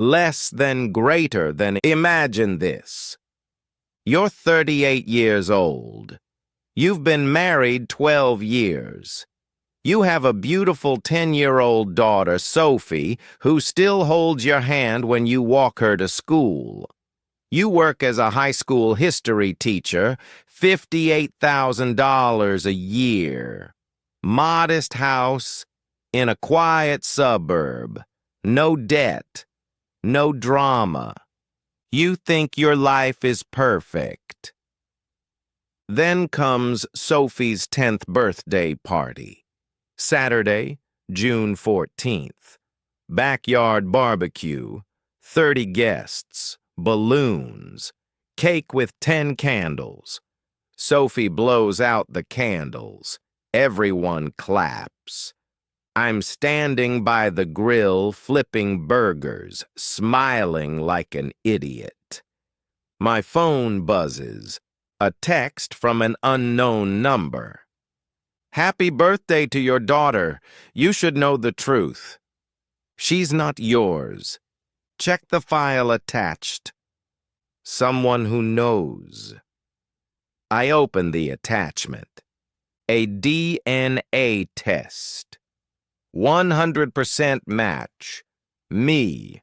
Less than greater than. Imagine this. You're 38 years old. You've been married 12 years. You have a beautiful 10-year-old daughter, Sophie, who still holds your hand when you walk her to school. You work as a high school history teacher, $58,000 a year. Modest house in a quiet suburb. No debt. No drama. You think your life is perfect. Then comes Sophie's 10th birthday party. Saturday, June 14th. Backyard barbecue, 30 guests, balloons, cake with 10 candles. Sophie blows out the candles. Everyone claps. I'm standing by the grill flipping burgers, smiling like an idiot. My phone buzzes. A text from an unknown number. Happy birthday to your daughter. You should know the truth. She's not yours. Check the file attached. Someone who knows. I open the attachment. A DNA test. 100% match. Me.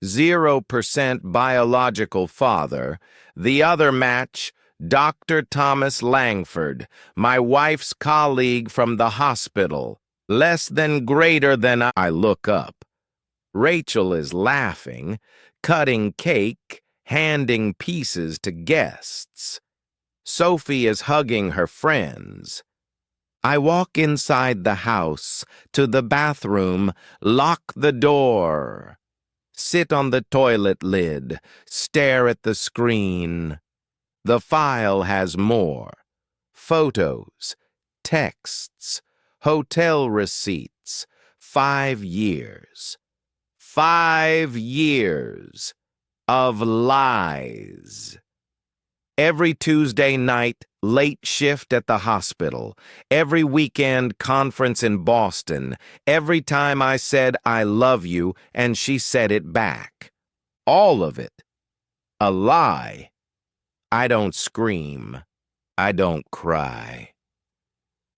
0% biological father. The other match, Dr. Thomas Langford, my wife's colleague from the hospital. Less than greater than. I look up. Rachel is laughing, cutting cake, handing pieces to guests. Sophie is hugging her friends. I walk inside the house, to the bathroom, lock the door. Sit on the toilet lid, stare at the screen. The file has more. Photos, texts, hotel receipts. 5 years. 5 years of lies. Every Tuesday night, late shift at the hospital. Every weekend, conference in Boston. Every time I said, I love you, and she said it back. All of it. A lie. I don't scream. I don't cry.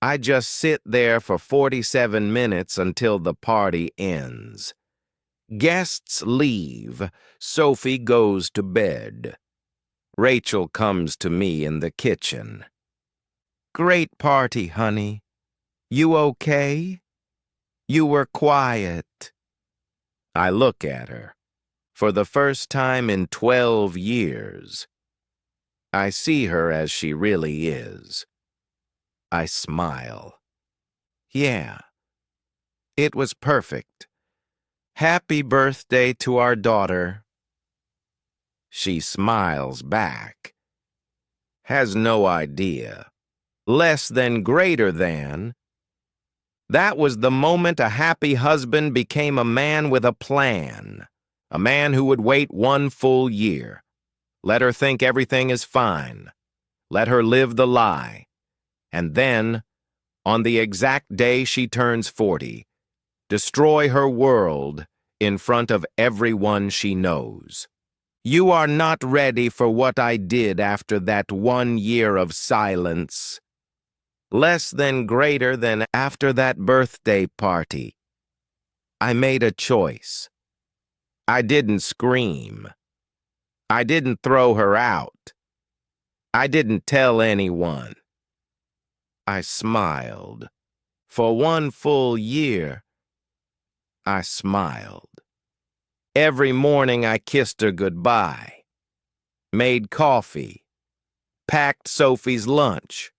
I just sit there for 47 minutes until the party ends. Guests leave. Sophie goes to bed. Rachel comes to me in the kitchen. Great party, honey. You okay? You were quiet. I look at her. For the first time in 12 years. I see her as she really is. I smile. Yeah, it was perfect. Happy birthday to our daughter. She smiles back. Has no idea. Less than greater than. That was the moment a happy husband became a man with a plan. A man who would wait 1 full year. Let her think everything is fine. Let her live the lie. And then, on the exact day she turns 40, destroy her world in front of everyone she knows. You are not ready for what I did after that 1 year of silence. Less than greater than after that birthday party. I made a choice. I didn't scream. I didn't throw her out. I didn't tell anyone. I smiled. For 1 full year, I smiled. Every morning I kissed her goodbye, made coffee, packed Sophie's lunch,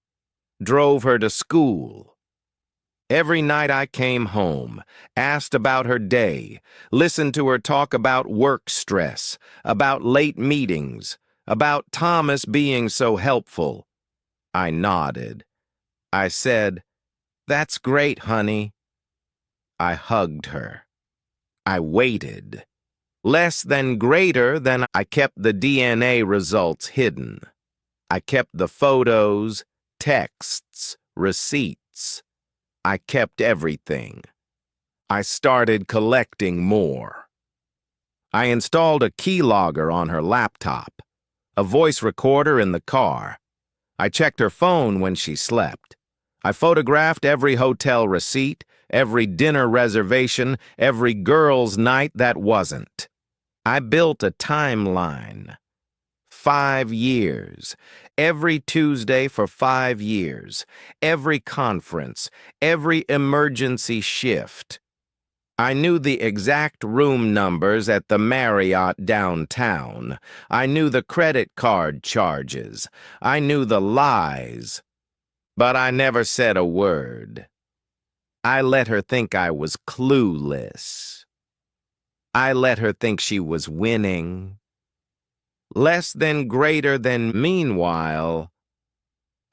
drove her to school. Every night I came home, asked about her day, listened to her talk about work stress, about late meetings, about Thomas being so helpful. I nodded. I said, "That's great, honey." I hugged her. I waited. Less than greater than. I kept the DNA results hidden. I kept the photos, texts, receipts. I kept everything. I started collecting more. I installed a keylogger on her laptop, a voice recorder in the car. I checked her phone when she slept. I photographed every hotel receipt, every dinner reservation, every girls' night that wasn't. I built a timeline. 5 years. Every Tuesday for 5 years. Every conference. Every emergency shift. I knew the exact room numbers at the Marriott downtown. I knew the credit card charges. I knew the lies. But I never said a word. I let her think I was clueless. I let her think she was winning. Less than greater than meanwhile,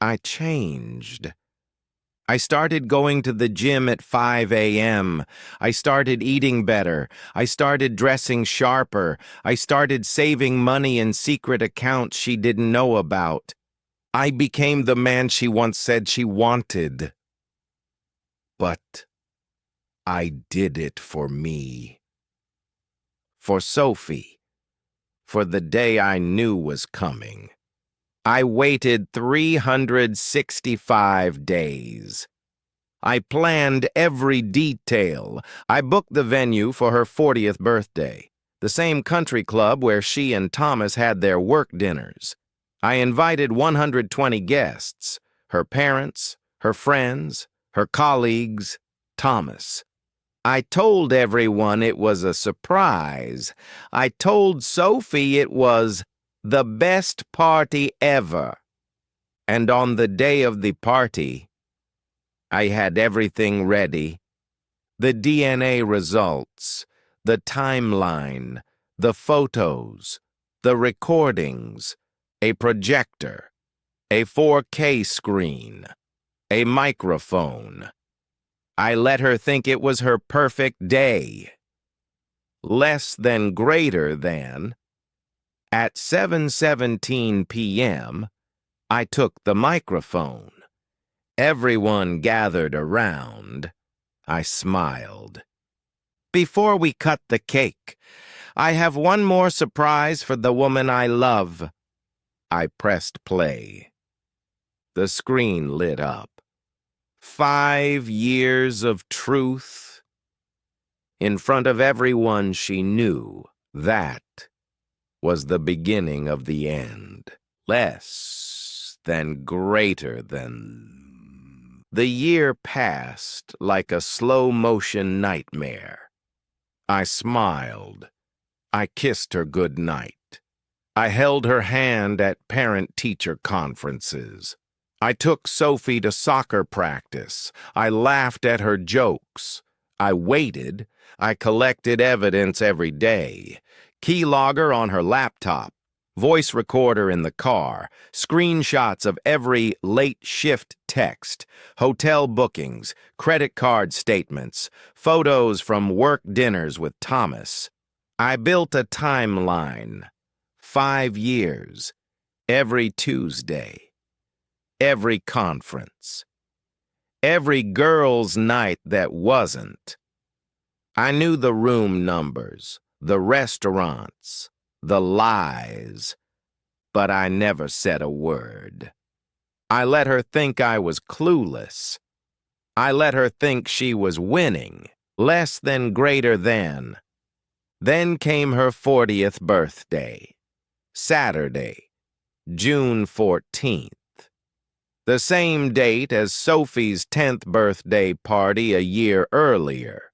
I changed. I started going to the gym at 5 a.m. I started eating better. I started dressing sharper. I started saving money in secret accounts she didn't know about. I became the man she once said she wanted. But I did it for me. For Sophie. For the day I knew was coming. I waited 365 days. I planned every detail. I booked the venue for her 40th birthday, the same country club where she and Thomas had their work dinners. I invited 120 guests, her parents, her friends, her colleagues, Thomas. I told everyone it was a surprise. I told Sophie it was the best party ever. And on the day of the party, I had everything ready. The DNA results, the timeline, the photos, the recordings, a projector, a 4K screen, a microphone. I let her think it was her perfect day. Less than greater than. At 7:17 p.m., I took the microphone. Everyone gathered around. I smiled. Before we cut the cake, I have one more surprise for the woman I love. I pressed play. The screen lit up. 5 years of truth. In front of everyone she knew, that was the beginning of the end. Less than greater than. The year passed like a slow-motion nightmare. I smiled. I kissed her good night. I held her hand at parent-teacher conferences. I took Sophie to soccer practice. I laughed at her jokes. I waited. I collected evidence every day. Keylogger on her laptop. Voice recorder in the car. Screenshots of every late shift text. Hotel bookings. Credit card statements. Photos from work dinners with Thomas. I built a timeline. 5 years. Every Tuesday. Every conference. Every girls' night that wasn't. I knew the room numbers, the restaurants, the lies, but I never said a word. I let her think I was clueless. I let her think she was winning, less than greater than. Then came her 40th birthday, Saturday, June 14th. The same date as Sophie's 10th birthday party a year earlier.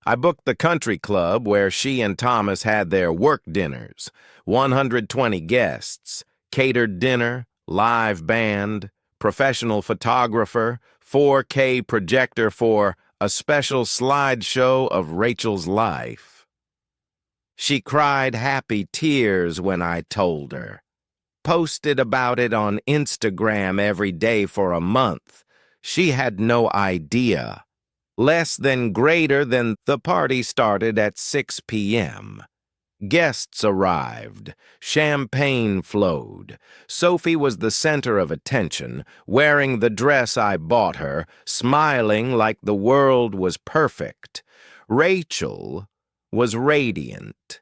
I booked the country club where she and Thomas had their work dinners, 120 guests, catered dinner, live band, professional photographer, 4K projector for a special slideshow of Rachel's life. She cried happy tears when I told her. Posted about it on Instagram every day for a month. She had no idea. Less than greater than. The party started at 6 p.m. Guests arrived. Champagne flowed. Sophie was the center of attention, wearing the dress I bought her, smiling like the world was perfect. Rachel was radiant.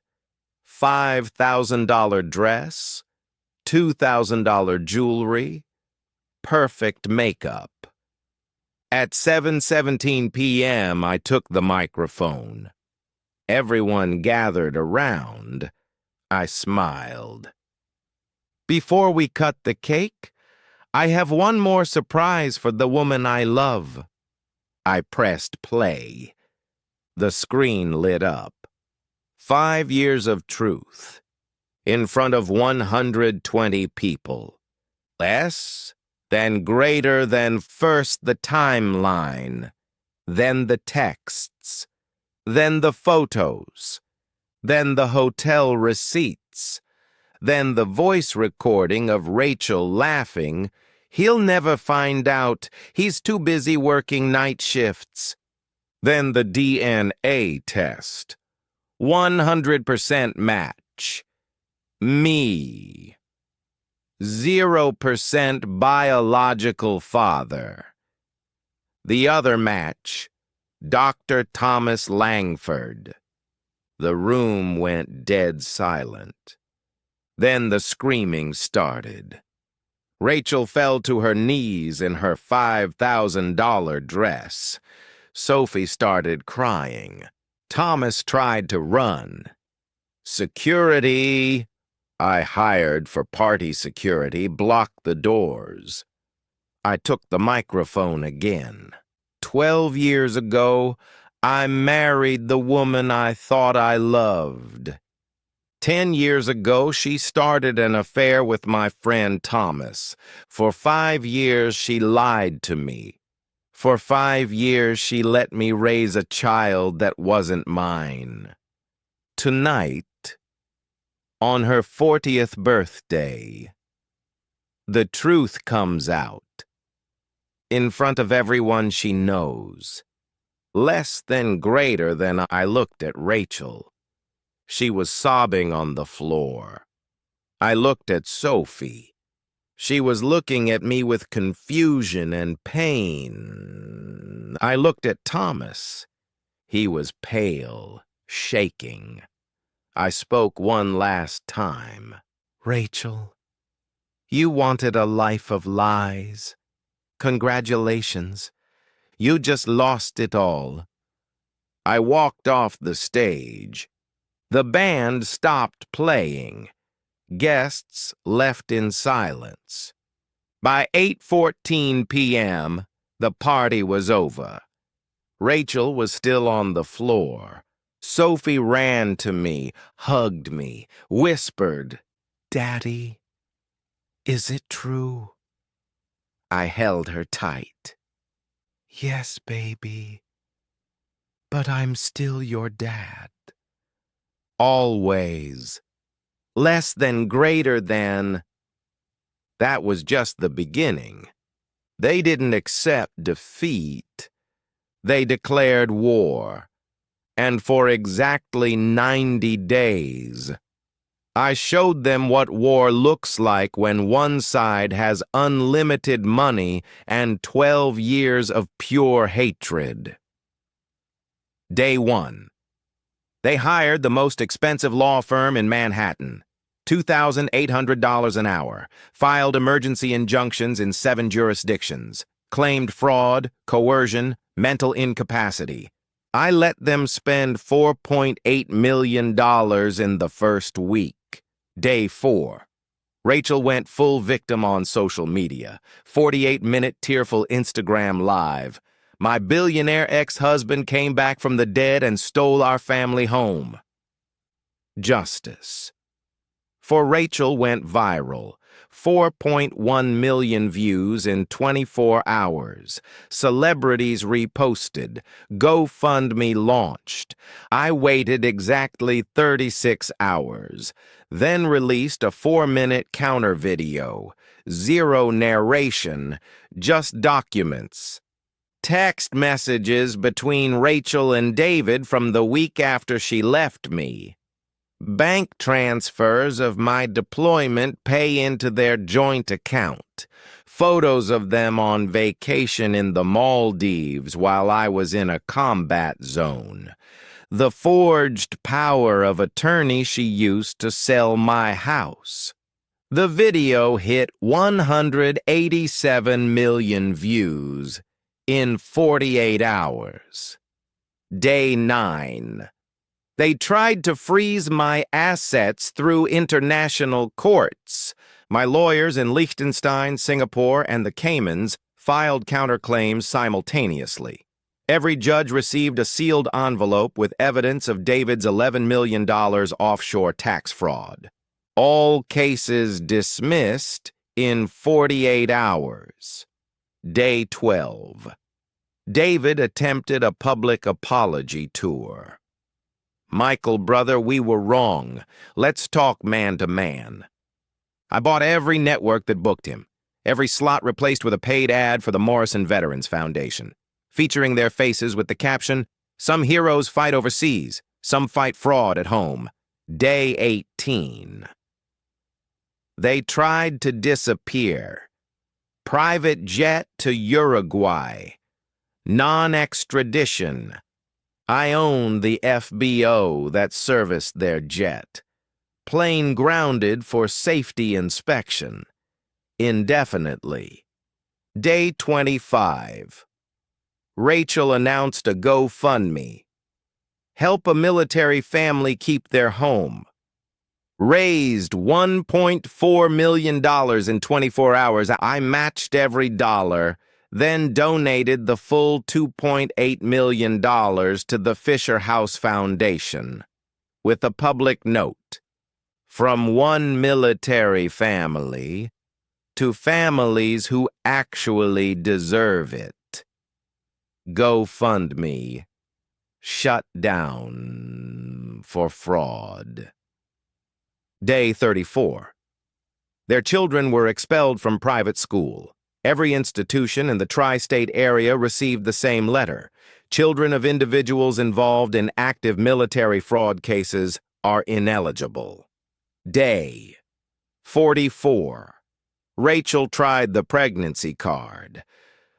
$5,000 dress, $2,000 jewelry, perfect makeup. At 7:17 p.m., I took the microphone. Everyone gathered around. I smiled. Before we cut the cake, I have one more surprise for the woman I love. I pressed play. The screen lit up. 5 years of truth. In front of 120 people. Less than, greater than, first the timeline, then the texts, then the photos, then the hotel receipts, then the voice recording of Rachel laughing. He'll never find out. He's too busy working night shifts. Then the DNA test. 100% match. Me. 0% biological father. The other match, Dr. Thomas Langford. The room went dead silent. Then the screaming started. Rachel fell to her knees in her $5,000 dress. Sophie started crying. Thomas tried to run. Security, I hired for party security, blocked the doors. I took the microphone again. 12 years ago, I married the woman I thought I loved. 10 years ago, she started an affair with my friend Thomas. For 5 years, she lied to me. For 5 years, she let me raise a child that wasn't mine. Tonight, on her 40th birthday, the truth comes out. In front of everyone she knows. Less than, greater than. I looked at Rachel. She was sobbing on the floor. I looked at Sophie. She was looking at me with confusion and pain. I looked at Thomas. He was pale, shaking. I spoke one last time. Rachel, you wanted a life of lies. Congratulations. You just lost it all. I walked off the stage. The band stopped playing. Guests left in silence. By 8:14 p.m., the party was over. Rachel was still on the floor. Sophie ran to me, hugged me, whispered, "Daddy, is it true?" I held her tight. "Yes, baby, but I'm still your dad." Always. Less than, greater than. That was just the beginning. They didn't accept defeat. They declared war. And for exactly 90 days, I showed them what war looks like when one side has unlimited money and 12 years of pure hatred. Day 1. They hired the most expensive law firm in Manhattan, $2,800 an hour, filed emergency injunctions in 7 jurisdictions, claimed fraud, coercion, mental incapacity. I let them spend $4.8 million in the first week. Day 4. Rachel went full victim on social media, 48-minute tearful Instagram live. My billionaire ex-husband came back from the dead and stole our family home. Justice. For Rachel went viral. 4.1 million views in 24 hours. Celebrities reposted. GoFundMe launched. I waited exactly 36 hours. Then released a 4-minute counter video. Zero narration, just documents. Text messages between Rachel and David from the week after she left me. Bank transfers of my deployment pay into their joint account. Photos of them on vacation in the Maldives while I was in a combat zone. the forged power of attorney she used to sell my house. The video hit 187 million views in 48 hours. Day 9. They tried to freeze my assets through international courts. My lawyers in Liechtenstein, Singapore, and the Caymans filed counterclaims simultaneously. Every judge received a sealed envelope with evidence of David's $11 million offshore tax fraud. All cases dismissed in 48 hours. Day 12. David attempted a public apology tour. Michael, brother, we were wrong. Let's talk man to man. I bought every network that booked him. Every slot replaced with a paid ad for the Morrison Veterans Foundation, featuring their faces with the caption, "Some heroes fight overseas, some fight fraud at home." Day 18. They tried to disappear. Private jet to Uruguay. Non-extradition. I owned the FBO that serviced their jet. Plane grounded for safety inspection. Indefinitely. Day 25. Rachel announced a GoFundMe. Help a military family keep their home. Raised $1.4 million in 24 hours. I matched every dollar, then donated the full $2.8 million to the Fisher House Foundation, with a public note, "From one military family to families who actually deserve it." GoFundMe shut down for fraud. Day 34. Their children were expelled from private school. Every institution in the tri-state area received the same letter. Children of individuals involved in active military fraud cases are ineligible. Day 44. Rachel tried the pregnancy card.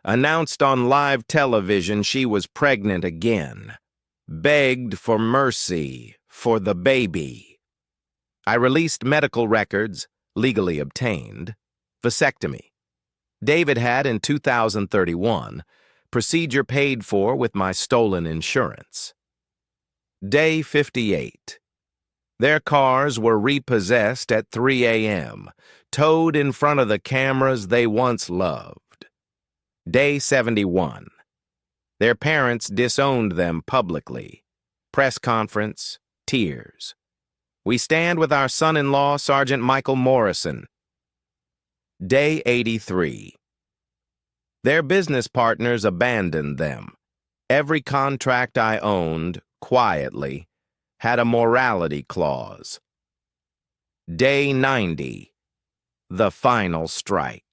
Announced on live television she was pregnant again. Begged for mercy for the baby. I released medical records, legally obtained. Vasectomy. David had in 2031. Procedure paid for with my stolen insurance. Day 58. Their cars were repossessed at 3 a.m., towed in front of the cameras they once loved. Day 71. Their parents disowned them publicly. Press conference, tears. We stand with our son-in-law, Sergeant Michael Morrison. Day 83. Their business partners abandoned them. Every contract I owned, quietly, had a morality clause. Day 90. The final strike.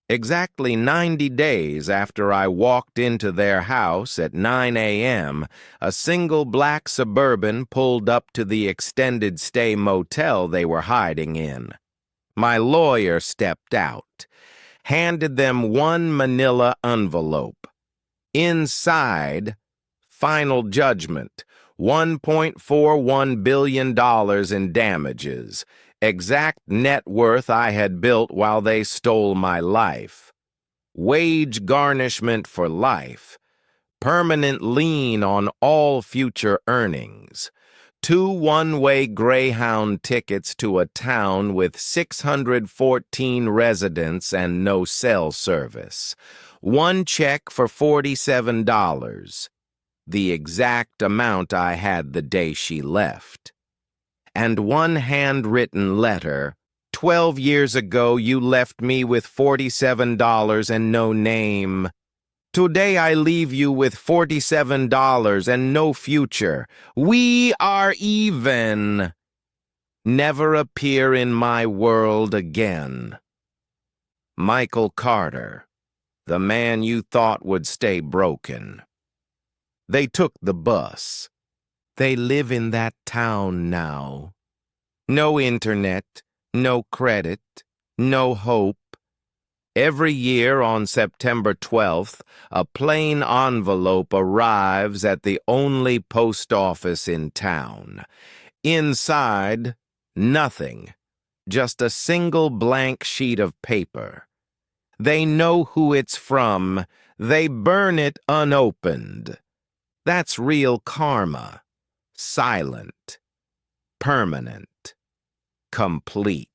Exactly 90 days after I walked into their house at 9 a.m., a single black Suburban pulled up to the extended stay motel they were hiding in. My lawyer stepped out, handed them one manila envelope. Inside, final judgment, $1.41 billion in damages. Exact net worth I had built while they stole my life. Wage garnishment for life. Permanent lien on all future earnings. 2 one-way Greyhound tickets to a town with 614 residents and no cell service. 1 check for $47. The exact amount I had the day she left. And 1 handwritten letter. 12 years ago you left me with $47 and no name. Today I leave you with $47 and no future. We are even. Never appear in my world again. Michael Carter, the man you thought would stay broken. They took the bus. They live in that town now. No internet, no credit, no hope. Every year on September 12th, a plain envelope arrives at the only post office in town. Inside, nothing, just a single blank sheet of paper. They know who it's from. They burn it unopened. That's real karma. Silent, permanent, complete.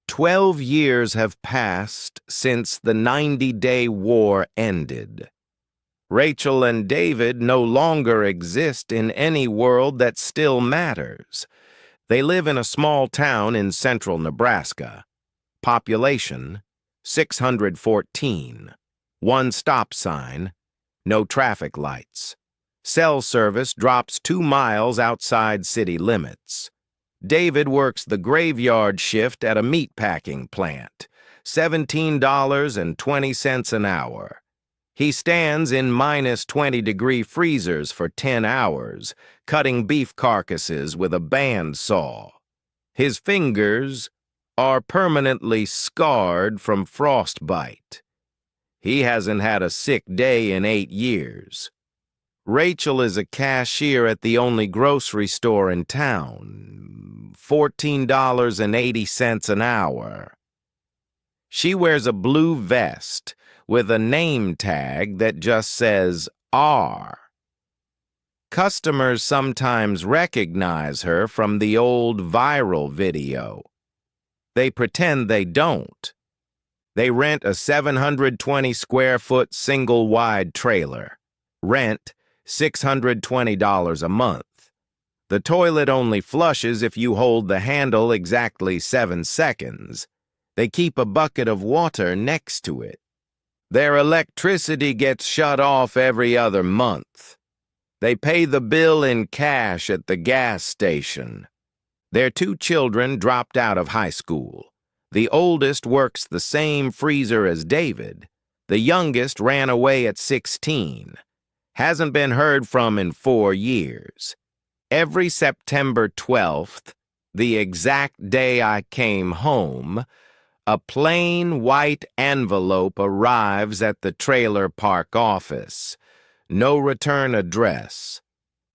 12 years have passed since the 90-day war ended. Rachel and David no longer exist in any world that still matters. They live in a small town in central Nebraska. Population, 614. One stop sign, no traffic lights. Cell service drops 2 miles outside city limits. David works the graveyard shift at a meatpacking plant, $17.20 an hour. He stands in -20-degree freezers for 10 hours, cutting beef carcasses with a bandsaw. His fingers are permanently scarred from frostbite. He hasn't had a sick day in 8 years. Rachel is a cashier at the only grocery store in town, $14.80 an hour. She wears a blue vest with a name tag that just says R. Customers sometimes recognize her from the old viral video. They pretend they don't. They rent a 720-square-foot single-wide trailer. Rent $620 a month. The toilet only flushes if you hold the handle exactly 7 seconds. They keep a bucket of water next to it. Their electricity gets shut off every other month. They pay the bill in cash at the gas station. Their 2 children dropped out of high school. The oldest works the same freezer as David. The youngest ran away at 16. Hasn't been heard from in 4 years. Every September 12th, the exact day I came home, a plain white envelope arrives at the trailer park office. No return address.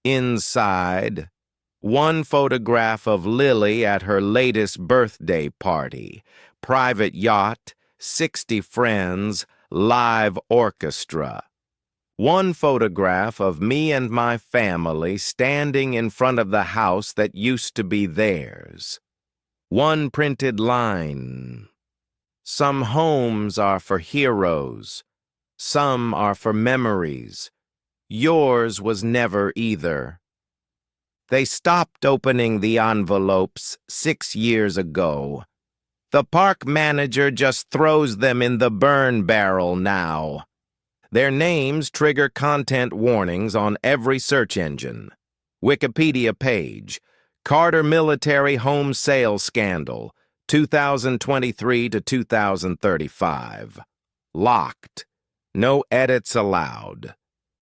Inside, one photograph of Lily at her latest birthday party. Private yacht, 60 friends, live orchestra. One photograph of me and my family standing in front of the house that used to be theirs. One printed line. Some homes are for heroes. Some are for memories. Yours was never either. They stopped opening the envelopes 6 years ago. The park manager just throws them in the burn barrel now. Their names trigger content warnings on every search engine. Wikipedia page, Carter Military Home Sale Scandal, 2023 to 2035. Locked. No edits allowed.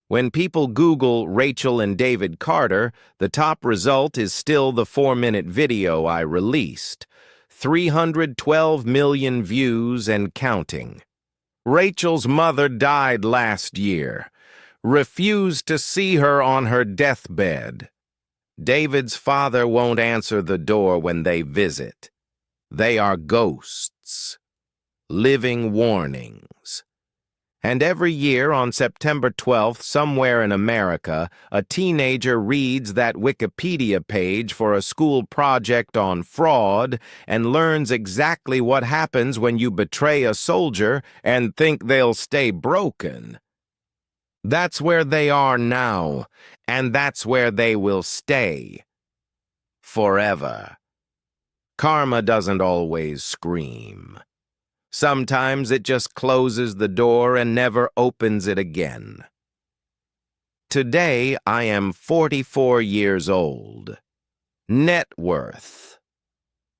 When people Google Rachel and David Carter, the top result is still the 4-minute video I released. 312 million views and counting. Rachel's mother died last year. Refused to see her on her deathbed. David's father won't answer the door when they visit. They are ghosts. Living warnings. And every year on September 12th, somewhere in America, a teenager reads that Wikipedia page for a school project on fraud and learns exactly what happens when you betray a soldier and think they'll stay broken. That's where they are now, and that's where they will stay. Forever. Karma doesn't always scream. Sometimes it just closes the door and never opens it again. Today, I am 44 years old. Net worth,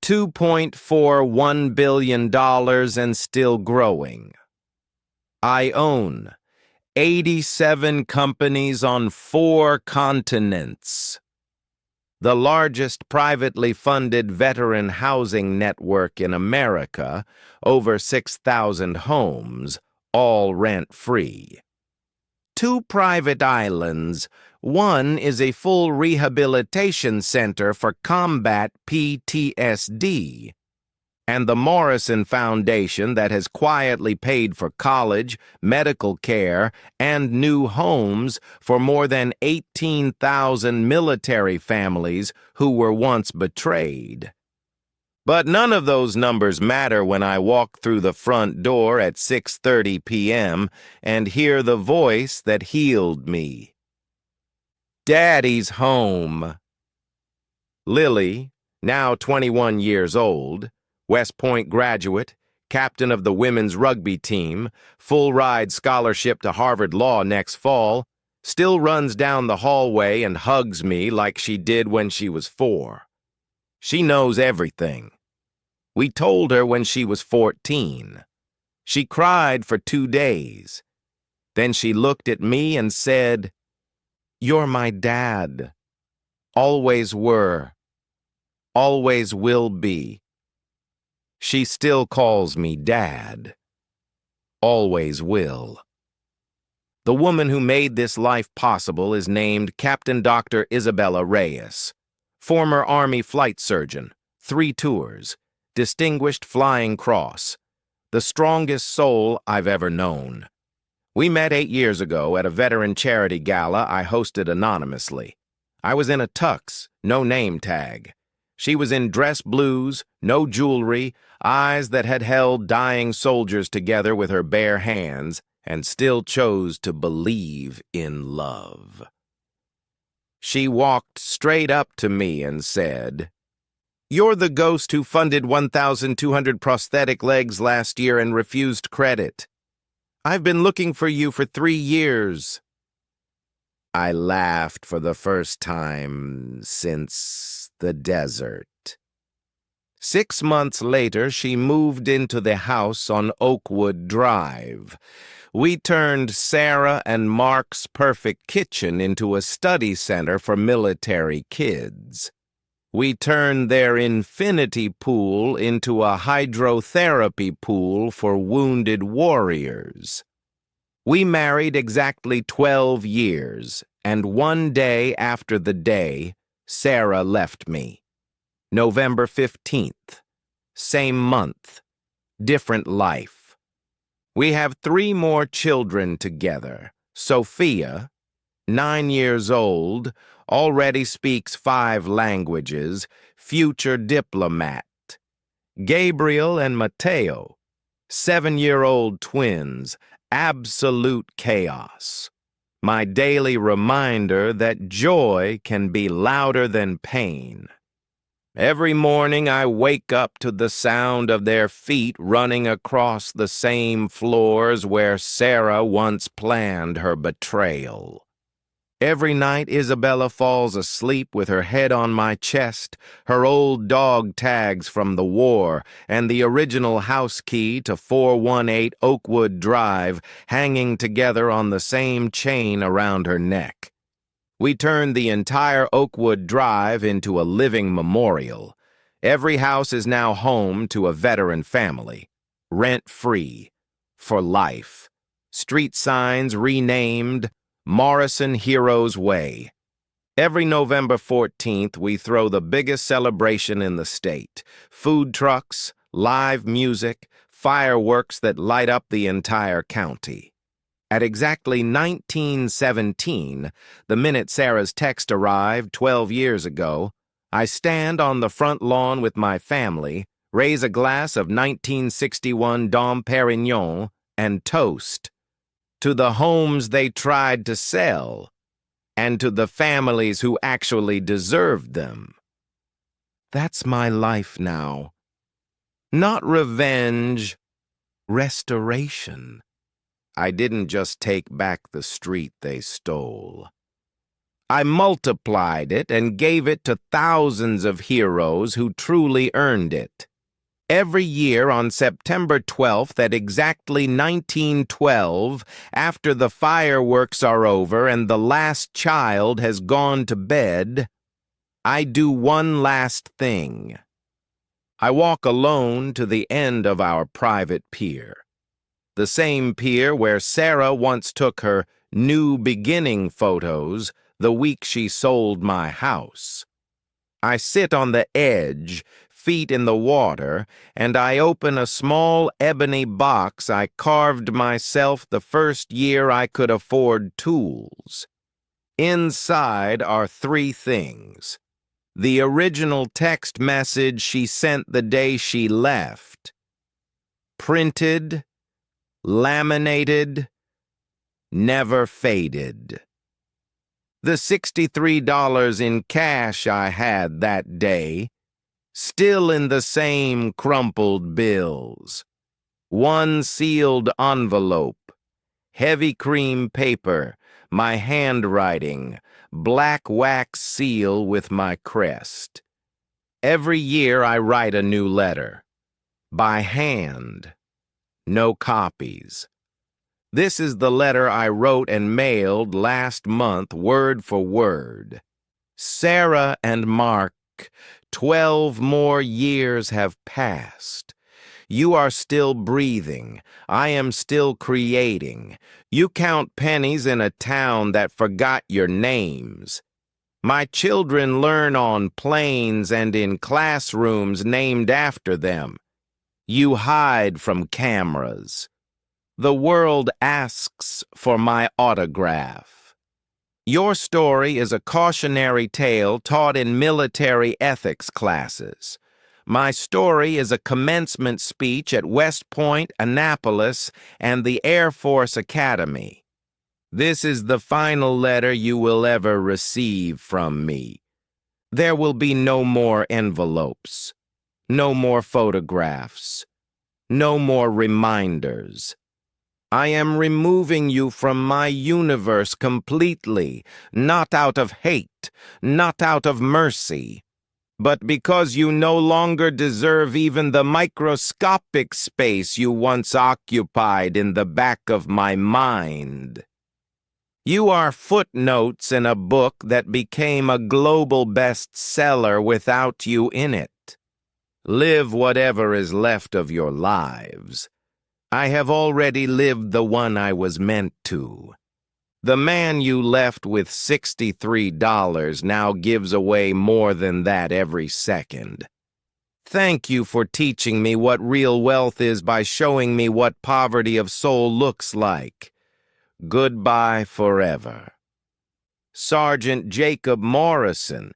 $2.41 billion and still growing. I own 87 companies on 4 continents. the largest privately funded veteran housing network in America, over 6,000 homes, all rent-free. 2 private islands. One is a full rehabilitation center for combat PTSD, and the Morrison Foundation that has quietly paid for college, medical care, and new homes for more than 18,000 military families who were once betrayed. But none of those numbers matter when I walk through the front door at 6:30 p.m. and hear the voice that healed me. Daddy's home. Lily, now 21 years old, West Point graduate, captain of the women's rugby team, full-ride scholarship to Harvard Law next fall, still runs down the hallway and hugs me like she did when she was 4. She knows everything. We told her when she was 14. She cried for 2 days. Then she looked at me and said, "You're my dad. Always were. Always will be." She still calls me Dad. Always will. The woman who made this life possible is named Captain Dr. Isabella Reyes, former Army flight surgeon, 3 tours, Distinguished Flying Cross, the strongest soul I've ever known. We met 8 years ago at a veteran charity gala I hosted anonymously. I was in a tux, no name tag. She was in dress blues, no jewelry, eyes that had held dying soldiers together with her bare hands, and still chose to believe in love. She walked straight up to me and said, "You're the ghost who funded 1,200 prosthetic legs last year and refused credit. I've been looking for you for 3 years." I laughed for the first time since the desert. 6 months later, she moved into the house on Oakwood Drive. We turned Sarah and Mark's perfect kitchen into a study center for military kids. We turned their infinity pool into a hydrotherapy pool for wounded warriors. We married exactly 12 years, and one day after the day, Sarah left me. November 15th. Same month. Different life. We have 3 more children together. Sophia, 9 years old, already speaks 5 languages, future diplomat. Gabriel and Mateo, 7-year-old twins, absolute chaos. My daily reminder that joy can be louder than pain. Every morning I wake up to the sound of their feet running across the same floors where Sarah once planned her betrayal. Every night Isabella falls asleep with her head on my chest, her old dog tags from the war, and the original house key to 418 Oakwood Drive hanging together on the same chain around her neck. We turned the entire Oakwood Drive into a living memorial. Every house is now home to a veteran family, rent-free, for life. Street signs renamed Morrison Heroes Way. Every November 14th, we throw the biggest celebration in the state. Food trucks, live music, fireworks that light up the entire county. At exactly 1917, the minute Sarah's text arrived 12 years ago, I stand on the front lawn with my family, raise a glass of 1961 Dom Perignon, and toast to the homes they tried to sell, and to the families who actually deserved them. That's my life now. Not revenge, restoration. I didn't just take back the street they stole. I multiplied it and gave it to thousands of heroes who truly earned it. Every year on September 12th at exactly 1912, after the fireworks are over and the last child has gone to bed, I do one last thing. I walk alone to the end of our private pier. The same pier where Sarah once took her new beginning photos the week she sold my house. I sit on the edge, feet in the water, and I open a small ebony box I carved myself the first year I could afford tools. Inside are three things. The original text message she sent the day she left. Printed, laminated, never faded. The $63 in cash I had that day, still in the same crumpled bills. One sealed envelope, heavy cream paper, my handwriting, black wax seal with my crest. Every year I write a new letter. By hand. No copies. This is the letter I wrote and mailed last month, word for word. Sarah and Mark, 12 more years have passed. You are still breathing. I am still creating. You count pennies in a town that forgot your names. My children learn on planes and in classrooms named after them. You hide from cameras. The world asks for my autograph. Your story is a cautionary tale taught in military ethics classes. My story is a commencement speech at West Point, Annapolis, and the Air Force Academy. This is the final letter you will ever receive from me. There will be no more envelopes, no more photographs, no more reminders. I am removing you from my universe completely, not out of hate, not out of mercy, but because you no longer deserve even the microscopic space you once occupied in the back of my mind. You are footnotes in a book that became a global bestseller without you in it. Live whatever is left of your lives. I have already lived the one I was meant to. The man you left with $63 now gives away more than that every second. Thank you for teaching me what real wealth is by showing me what poverty of soul looks like. Goodbye forever. Sergeant Jacob Morrison,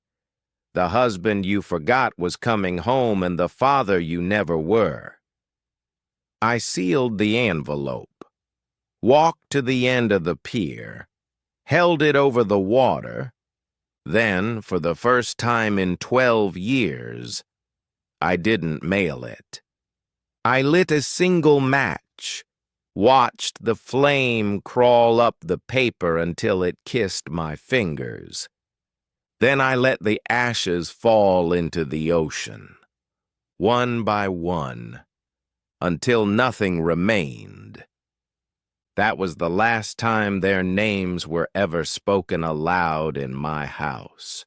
the husband you forgot was coming home and the father you never were. I sealed the envelope, walked to the end of the pier, held it over the water, then, for the first time in 12 years, I didn't mail it. I lit a single match, watched the flame crawl up the paper until it kissed my fingers. Then I let the ashes fall into the ocean, one by one, until nothing remained. That was the last time their names were ever spoken aloud in my house.